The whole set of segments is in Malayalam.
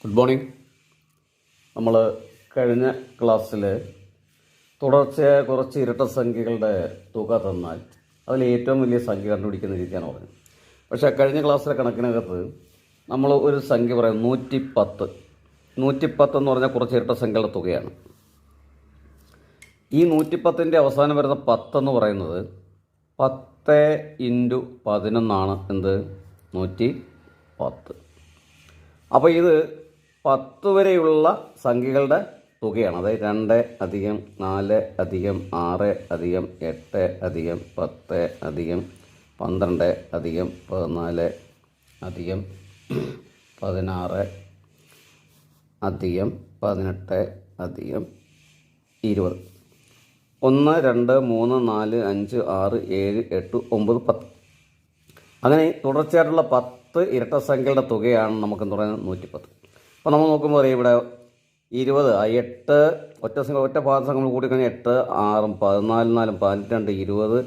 Good morning. നമ്മൾ കഴിഞ്ഞ ക്ലാസ്സിൽ തുടർച്ചയായ കുറച്ച് ഇരട്ട സംഖ്യകളുടെ തുക തന്നാൽ അതിൽ ഏറ്റവും വലിയ സംഖ്യ കണ്ടുപിടിക്കുന്ന രീതിയാണ് പറഞ്ഞത്. പക്ഷേ കഴിഞ്ഞ ക്ലാസ്സിലെ കണക്കിനകത്ത് നമ്മൾ ഒരു സംഖ്യ പറയും 110. 110 എന്ന് പറഞ്ഞാൽ കുറച്ച് ഇരട്ട സംഖ്യകളുടെ തുകയാണ്. ഈ 110ൻ്റെ അവസാനം വരുന്ന 10 എന്ന് പറയുന്നത് 10 × 11 എന്ത് 110. അപ്പോൾ ഇത് 10 വരെയുള്ള സംഖ്യകളുടെ തുകയാണ്. അതായത് 2 + 4 + 6 + 8 + 10 + 12 + 14 + 16 + 18 + 20. 1 2 3 4 5 6 7 8 9 10. അങ്ങനെ തുടർച്ചയായിട്ടുള്ള 10 ഇരട്ട സംഖ്യകളുടെ തുകയാണ് നമുക്കെന്ന് പറയുന്നത് 110. അപ്പോൾ നമ്മൾ നോക്കുമ്പോൾ ഇവിടെ 20 8 ഒറ്റ പാദസംഖ്യ കൂടിക്കഴിഞ്ഞാൽ 8 6 14 4 12 20 28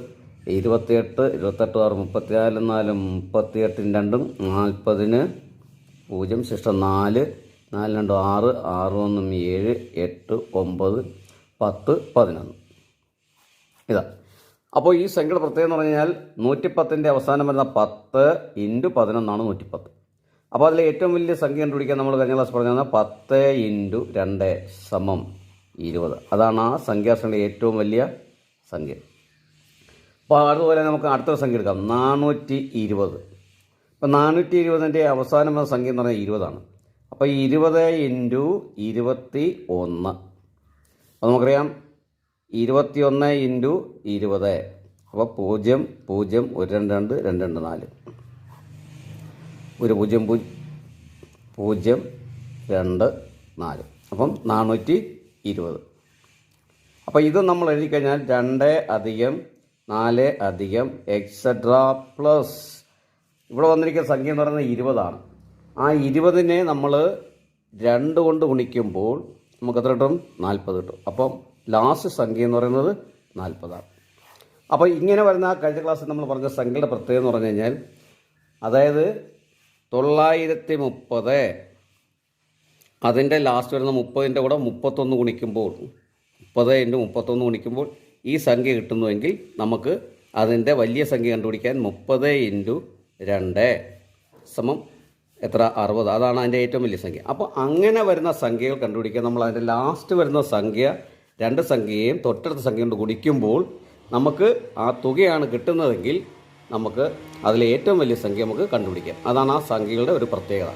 28 6 34 4 38 2 40 0 ശിഷ്ടം 4 4 2 6 6 1 7 8 9 10 11. ഇതാ. അപ്പോൾ ഈ സംഖ്യയുടെ പ്രത്യേകത എന്ന് പറഞ്ഞു കഴിഞ്ഞാൽ 110ൻ്റെ അവസാനം വരുന്ന 10 × 11 110. അപ്പോൾ അതിൽ ഏറ്റവും വലിയ സംഖ്യ കണ്ടുപിടിക്കാൻ നമ്മൾ കഴിഞ്ഞ ക്ലാസ് പറഞ്ഞാൽ 10 × 2 = 20. അതാണ് ആ സംഖ്യാശ്രേണിയുടെ ഏറ്റവും വലിയ സംഖ്യ. അപ്പോൾ അതുപോലെ നമുക്ക് അടുത്തൊരു സംഖ്യ എടുക്കാം, 420. അപ്പോൾ 420ൻ്റെ അവസാനം വരുന്ന സംഖ്യ എന്ന് പറഞ്ഞാൽ 20 ആണ്. അപ്പോൾ 20 × 21. അപ്പോൾ നമുക്കറിയാം 21 × 20. അപ്പോൾ 0 0 1 2 2 2 4 1 0 0 2 4. അപ്പം 420. അപ്പോൾ ഇത് നമ്മൾ എഴുതി കഴിഞ്ഞാൽ 2 + 4 + എക്സെട്രാ പ്ലസ് ഇവിടെ വന്നിരിക്കുന്ന സംഖ്യ എന്ന് പറയുന്നത് 20 ആണ്. ആ 20നെ നമ്മൾ 2 കൊണ്ട് ഗുണിക്കുമ്പോൾ നമുക്ക് എത്ര കിട്ടും? 40 കിട്ടും. അപ്പം ലാസ്റ്റ് സംഖ്യ എന്ന് പറയുന്നത് 40 ആണ്. അപ്പോൾ ഇങ്ങനെ വരുന്ന കഴിഞ്ഞ ക്ലാസ്സിൽ നമ്മൾ പറഞ്ഞ സംഖ്യയുടെ പ്രത്യേകത എന്ന് പറഞ്ഞു കഴിഞ്ഞാൽ, അതായത് 930 അതിൻ്റെ ലാസ്റ്റ് വരുന്ന 30ൻ്റെ കൂടെ 31 ഗുണിക്കുമ്പോൾ 30 × 31 ഗുണിക്കുമ്പോൾ ഈ സംഖ്യ കിട്ടുന്നുവെങ്കിൽ നമുക്ക് അതിൻ്റെ വലിയ സംഖ്യ കണ്ടുപിടിക്കാൻ 30 × 2 എത്ര 60. അതാണ് അതിൻ്റെ ഏറ്റവും വലിയ സംഖ്യ. അപ്പോൾ അങ്ങനെ വരുന്ന സംഖ്യകൾ കണ്ടുപിടിക്കാൻ നമ്മൾ അതിൻ്റെ ലാസ്റ്റ് വരുന്ന സംഖ്യ 2 സംഖ്യയും തൊട്ടടുത്ത സംഖ്യ കൊണ്ട് ഗുണിക്കുമ്പോൾ നമുക്ക് ആ തുകയാണ് കിട്ടുന്നതെങ്കിൽ നമുക്ക് അതിലെ ഏറ്റവും വലിയ സംഖ്യ നമുക്ക് കണ്ടുപിടിക്കാം. അതാണ് ആ സംഖ്യകളുടെ ഒരു പ്രത്യേകത.